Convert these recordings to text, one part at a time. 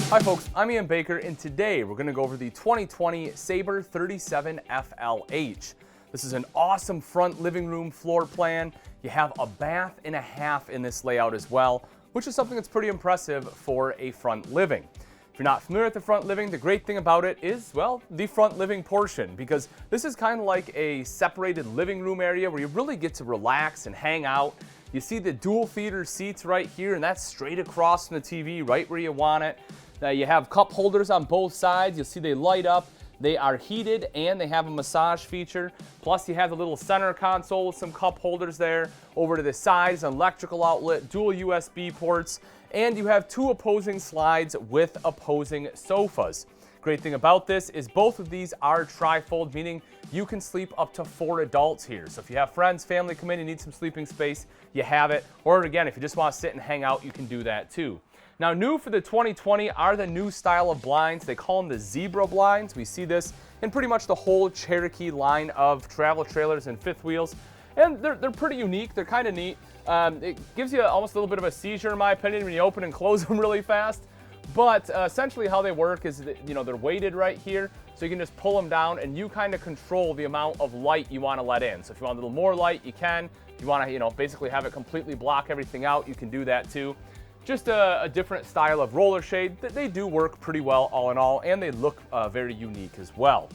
Hi folks, I'm Ian Baker, and today we're going to go over the 2020 Sabre 37FLH. This is an awesome front living room floor plan. You have a bath and a half in this layout as well, which is something that's pretty impressive for a front living. If you're not familiar with the front living, the great thing about it is, well, the front living portion, because this is kind of like a separated living room area where you really get to relax and hang out. You see the dual feeder seats right here, and that's straight across from the TV, right where you want it. Now you have cup holders on both sides. You'll see they light up. They are heated and they have a massage feature. Plus you have the little center console with some cup holders there. Over to the sides, an electrical outlet, dual USB ports, and you have two opposing slides with opposing sofas. Great thing about this is both of these are tri-fold, meaning you can sleep up to 4 adults here. So if you have friends, family come in and need some sleeping space, you have it. Or again, if you just want to sit and hang out, you can do that too. Now, new for the 2020 are the new style of blinds. They call them the zebra blinds. We see this in pretty much the whole Cherokee line of travel trailers and fifth wheels. And they're pretty unique. They're kind of neat. It gives you almost a little bit of a seizure, in my opinion, when you open and close them really fast. But essentially how they work is that, they're weighted right here. So you can just pull them down and you kind of control the amount of light you want to let in. So if you want a little more light, you can. If you want to, basically have it completely block everything out, you can do that too. Just a different style of roller shade. They do work pretty well all in all, and they look very unique as well.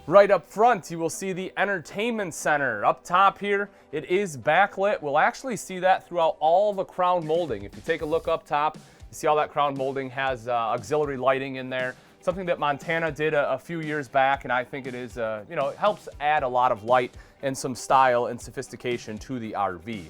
Right up front, you will see the entertainment center. Up top here, it is backlit. We'll actually see that throughout all the crown molding. If you take a look up top, you see all that crown molding has auxiliary lighting in there. Something that Montana did a few years back, and I think it is, it helps add a lot of light and some style and sophistication to the RV.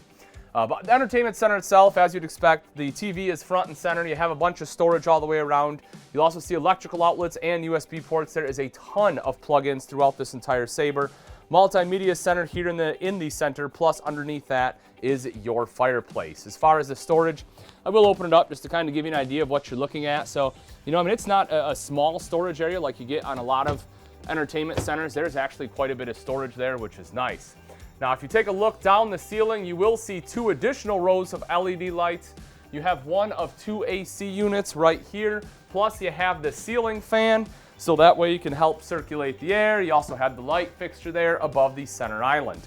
But the entertainment center itself, as you'd expect, the TV is front and center. You have a bunch of storage all the way around. You'll also see electrical outlets and USB ports. There is a ton of plugins throughout this entire Sabre. Multimedia center here in the center, plus underneath that is your fireplace. As far as the storage, I will open it up just to kind of give you an idea of what you're looking at. So, it's not a small storage area like you get on a lot of entertainment centers. There's actually quite a bit of storage there, which is nice. Now, if you take a look down the ceiling, you will see 2 additional rows of LED lights. You have one of 2 AC units right here, plus you have the ceiling fan, so that way you can help circulate the air. You also have the light fixture there above the center island.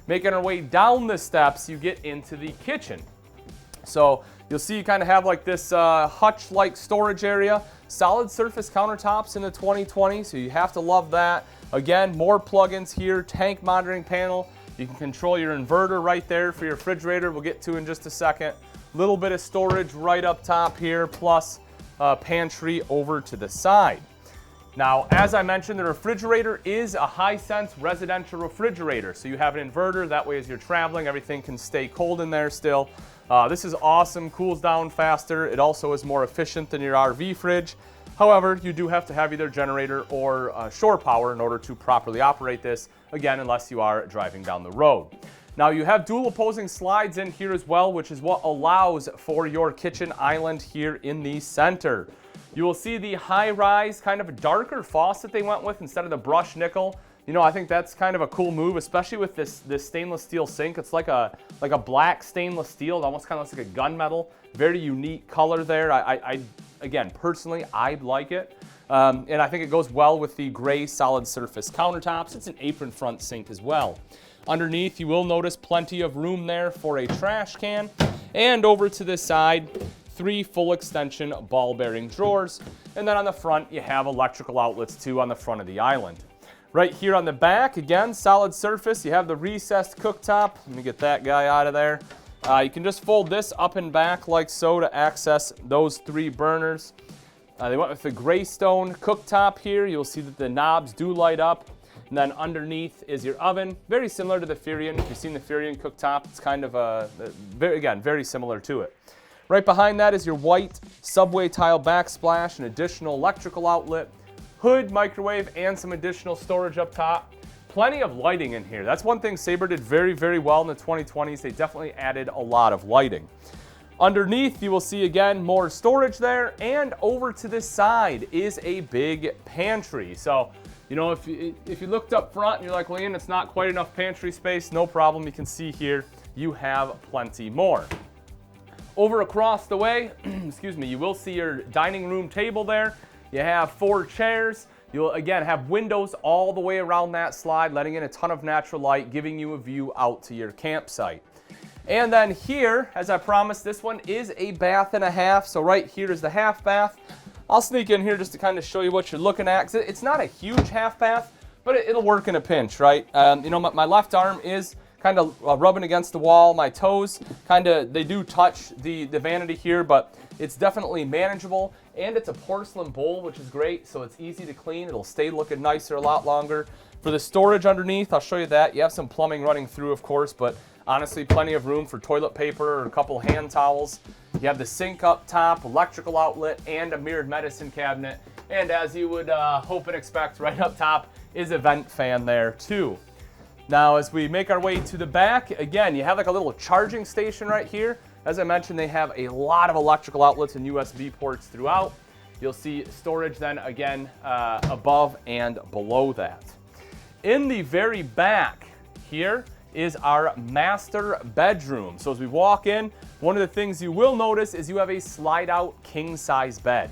Making our way down the steps, you get into the kitchen. So you'll see you kind of have like this hutch-like storage area. Solid surface countertops in the 2020, so you have to love that. Again, more plugins here, tank monitoring panel. You can control your inverter right there for your refrigerator. We'll get to in just a second. Little bit of storage right up top here, plus pantry over to the side. Now, as I mentioned, the refrigerator is a Hisense residential refrigerator. So you have an inverter. That way, as you're traveling, everything can stay cold in there still. This is awesome, cools down faster. It also is more efficient than your RV fridge. However, you do have to have either generator or shore power in order to properly operate this, again, unless you are driving down the road. Now, you have dual opposing slides in here as well, which is what allows for your kitchen island here in the center. You will see the high-rise, kind of a darker faucet they went with instead of the brushed nickel. I think that's kind of a cool move, especially with this stainless steel sink. It's like a black stainless steel. It almost kind of looks like a gunmetal. Very unique color there. Again, personally, I like it. And I think it goes well with the gray solid surface countertops. It's an apron front sink as well. Underneath, you will notice plenty of room there for a trash can. And over to this side, 3 full extension ball bearing drawers. And then on the front, you have electrical outlets too on the front of the island. Right here on the back, again, solid surface. You have the recessed cooktop. Let me get that guy out of there. You can just fold this up and back like so to access those 3 burners. They went with the Greystone cooktop here. You'll see that the knobs do light up. And then underneath is your oven, very similar to the Furion. If you've seen the Furion cooktop, it's kind of very similar to it. Right behind that is your white subway tile backsplash, an additional electrical outlet, hood, microwave, and some additional storage up top. Plenty of lighting in here. That's one thing Sabre did very well in the 2020s. They definitely added a lot of lighting. Underneath, you will see again more storage there, and over to this side is a big pantry. So, if you looked up front and you're like, well, Ian, it's not quite enough pantry space, no problem. You can see here you have plenty more. Over across the way, excuse me, you will see your dining room table there. You have 4 chairs. You'll again have windows all the way around that slide, letting in a ton of natural light, giving you a view out to your campsite. And then here, as I promised, this one is a bath and a half. So right here is the half bath. I'll sneak in here just to kind of show you what you're looking at, 'cause it's not a huge half bath, but it'll work in a pinch, right? You know, my left arm is kind of rubbing against the wall. My toes they do touch the vanity here, but it's definitely manageable. And it's a porcelain bowl, which is great, so it's easy to clean. It'll stay looking nicer a lot longer. For the storage underneath, I'll show you that. You have some plumbing running through, of course, but honestly, plenty of room for toilet paper or a couple hand towels. You have the sink up top, electrical outlet, and a mirrored medicine cabinet. And as you would hope and expect, right up top is a vent fan there too. Now, as we make our way to the back, again, you have like a little charging station right here. As I mentioned, they have a lot of electrical outlets and USB ports throughout. You'll see storage then again above and below that. In the very back here is our master bedroom. So as we walk in, one of the things you will notice is you have a slide out king size bed.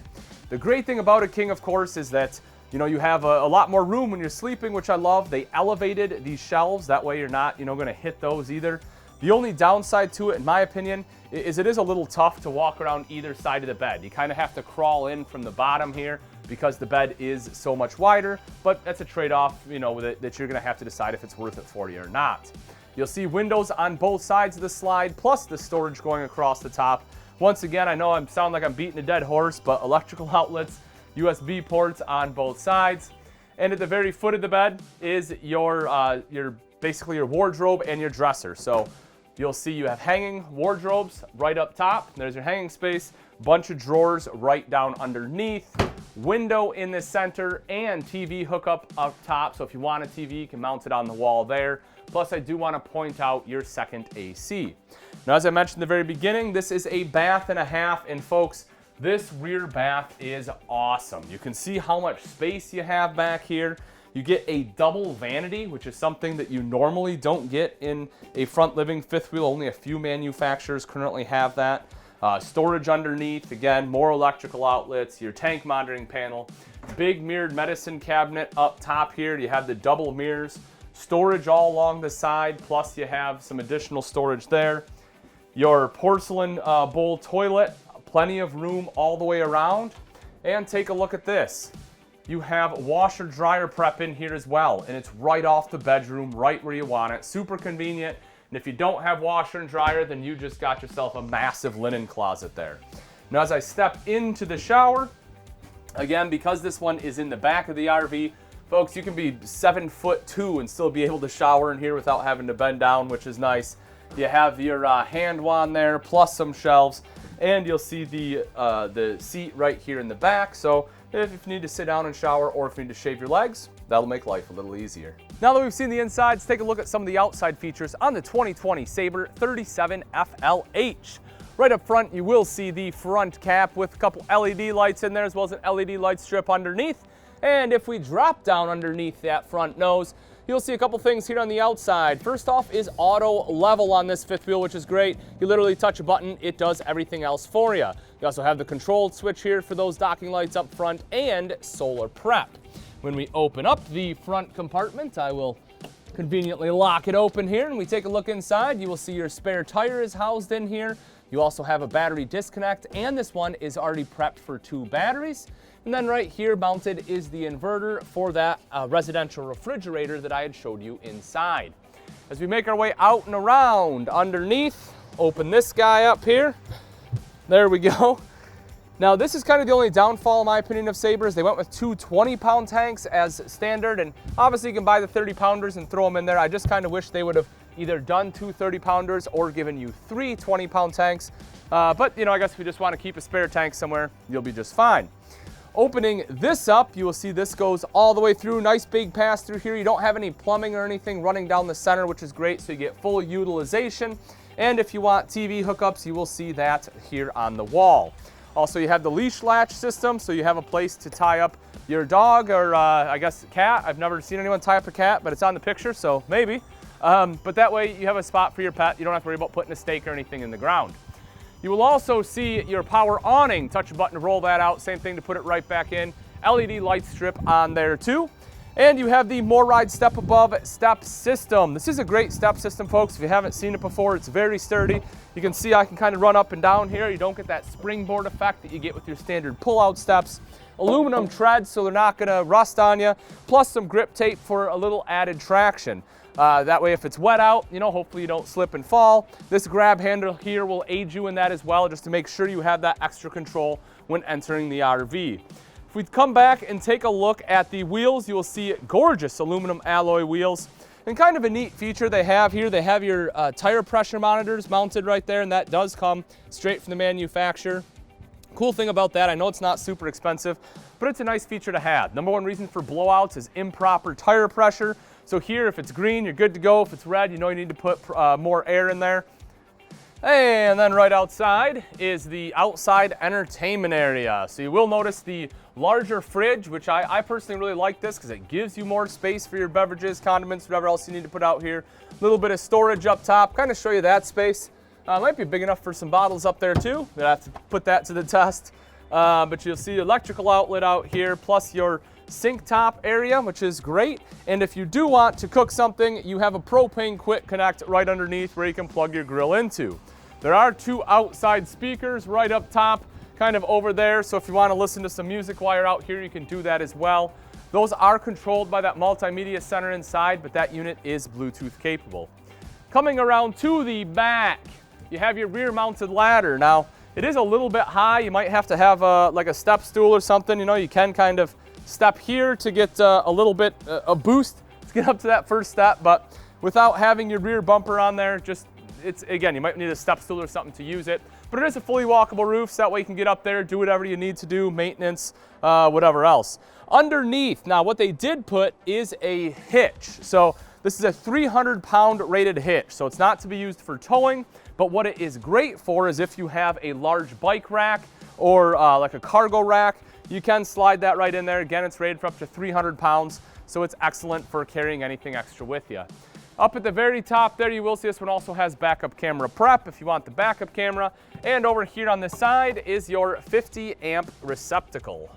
The great thing about a king, of course, is that you know, you have a lot more room when you're sleeping, which I love. They elevated these shelves. That way you're not, going to hit those either. The only downside to it, in my opinion, is it is a little tough to walk around either side of the bed. You kind of have to crawl in from the bottom here because the bed is so much wider, but that's a trade-off, that you're going to have to decide if it's worth it for you or not. You'll see windows on both sides of the slide, plus the storage going across the top. Once again, I know I sound like I'm beating a dead horse, but electrical outlets, USB ports on both sides. And at the very foot of the bed is your basically your wardrobe and your dresser. So you'll see you have hanging wardrobes right up top. There's your hanging space, bunch of drawers right down underneath, window in the center, and TV hookup up top. So if you want a TV, you can mount it on the wall there. Plus, I do want to point out your second AC. Now, as I mentioned in the very beginning, this is a bath and a half, and folks, this rear bath is awesome. You can see how much space you have back here. You get a double vanity, which is something that you normally don't get in a front living fifth wheel. Only a few manufacturers currently have that. Storage underneath, again, more electrical outlets, your tank monitoring panel, big mirrored medicine cabinet up top here. You have the double mirrors, storage all along the side, plus you have some additional storage there. Your porcelain bowl toilet, plenty of room all the way around. And take a look at this. You have washer dryer prep in here as well, and it's right off the bedroom, right where you want it. Super convenient. And if you don't have washer and dryer, then you just got yourself a massive linen closet there. Now, as I step into the shower, again, because this one is in the back of the RV, folks, you can be 7'2" and still be able to shower in here without having to bend down, which is nice. You have your hand wand there, plus some shelves. And you'll see the seat right here in the back. So if you need to sit down and shower, or if you need to shave your legs, that'll make life a little easier. Now that we've seen the inside, let's take a look at some of the outside features on the 2020 Sabre 37FLH. Right up front, you will see the front cap with a couple LED lights in there, as well as an LED light strip underneath. And if we drop down underneath that front nose, you'll see a couple things here on the outside. First off is auto level on this fifth wheel, which is great. You literally touch a button, it does everything else for you. You also have the controlled switch here for those docking lights up front, and solar prep. When we open up the front compartment, I will conveniently lock it open here, and we take a look inside. You will see your spare tire is housed in here. You also have a battery disconnect, and this one is already prepped for 2 batteries. And then right here mounted is the inverter for that residential refrigerator that I had showed you inside. As we make our way out and around underneath, open this guy up here. There we go. Now, this is kind of the only downfall, in my opinion, of Sabres. They went with 2 20-pound tanks as standard, and obviously you can buy the 30-pounders and throw them in there. I just kind of wish they would have either done 2 30-pounders or given you 3 20-pound tanks. But, I guess if you just want to keep a spare tank somewhere, you'll be just fine. Opening this up, you will see this goes all the way through. Nice big pass through here. You don't have any plumbing or anything running down the center, which is great, so you get full utilization. And if you want TV hookups, you will see that here on the wall. Also, you have the leash latch system, so you have a place to tie up your dog or I guess cat. I've never seen anyone tie up a cat, but it's on the picture, so maybe. But that way you have a spot for your pet. You don't have to worry about putting a stake or anything in the ground. You will also see your power awning. Touch a button to roll that out. Same thing to put it right back in. LED light strip on there too. And you have the More Ride Step Above step system. This is a great step system, folks. If you haven't seen it before, it's very sturdy. You can see I can kind of run up and down here. You don't get that springboard effect that you get with your standard pull-out steps. Aluminum treads, so they're not gonna rust on you, plus some grip tape for a little added traction. That way if it's wet out, you know, hopefully you don't slip and fall. This grab handle here will aid you in that as well, just to make sure you have that extra control when entering the RV. If we come back and take a look at the wheels, you will see gorgeous aluminum alloy wheels. And kind of a neat feature they have here, they have your tire pressure monitors mounted right there, and that does come straight from the manufacturer. Cool thing about that, I know it's not super expensive, but it's a nice feature to have. Number one reason for blowouts is improper tire pressure. So here, if it's green, you're good to go. If it's red, you know you need to put more air in there. And then right outside is the outside entertainment area. So you will notice the larger fridge, which I personally really like this because it gives you more space for your beverages, condiments, whatever else you need to put out here. A little bit of storage up top, kind of show you that space. Might be big enough for some bottles up there too. We'll have to put that to the test. But you'll see electrical outlet out here, plus your sink top area, which is great. And if you do want to cook something, you have a propane quick connect right underneath where you can plug your grill into. There are two outside speakers right up top, kind of over there. So if you want to listen to some music while you're out here, you can do that as well. Those are controlled by that multimedia center inside, but that unit is Bluetooth capable. Coming around to the back, you have your rear mounted ladder. Now, it is a little bit high. You might have to have like a step stool or something. You know, you can kind of step here to get a little bit a boost to get up to that first step, but without having your rear bumper on there, it's again, you might need a step stool or something to use it, but it is a fully walkable roof, so that way you can get up there, do whatever you need to do, maintenance, whatever else. Underneath, now what they did put is a hitch. So this is a 300-pound rated hitch, so it's not to be used for towing, but what it is great for is if you have a large bike rack or like a cargo rack, you can slide that right in there. Again, it's rated for up to 300 pounds, so it's excellent for carrying anything extra with you. Up at the very top there, you will see this one also has backup camera prep if you want the backup camera. And over here on the side is your 50 amp receptacle.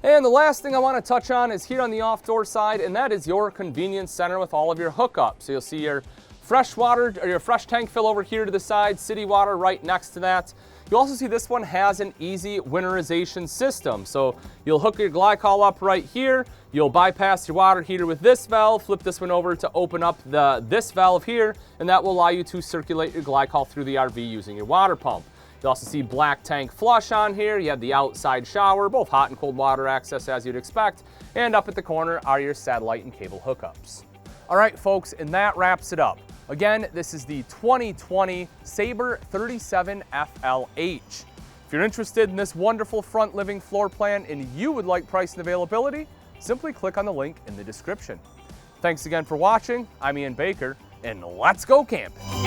And the last thing I want to touch on is here on the off-door side, and that is your convenience center with all of your hookups. So you'll see your fresh water or your fresh tank fill over here to the side, city water right next to that. You'll also see this one has an easy winterization system. So you'll hook your glycol up right here. You'll bypass your water heater with this valve, flip this one over to open up this valve here, and that will allow you to circulate your glycol through the RV using your water pump. You also see black tank flush on here. You have the outside shower, both hot and cold water access as you'd expect. And up at the corner are your satellite and cable hookups. All right, folks, and that wraps it up. Again, this is the 2020 Sabre 37FLH. If you're interested in this wonderful front living floor plan and you would like price and availability, simply click on the link in the description. Thanks again for watching. I'm Ian Baker, and let's go camping.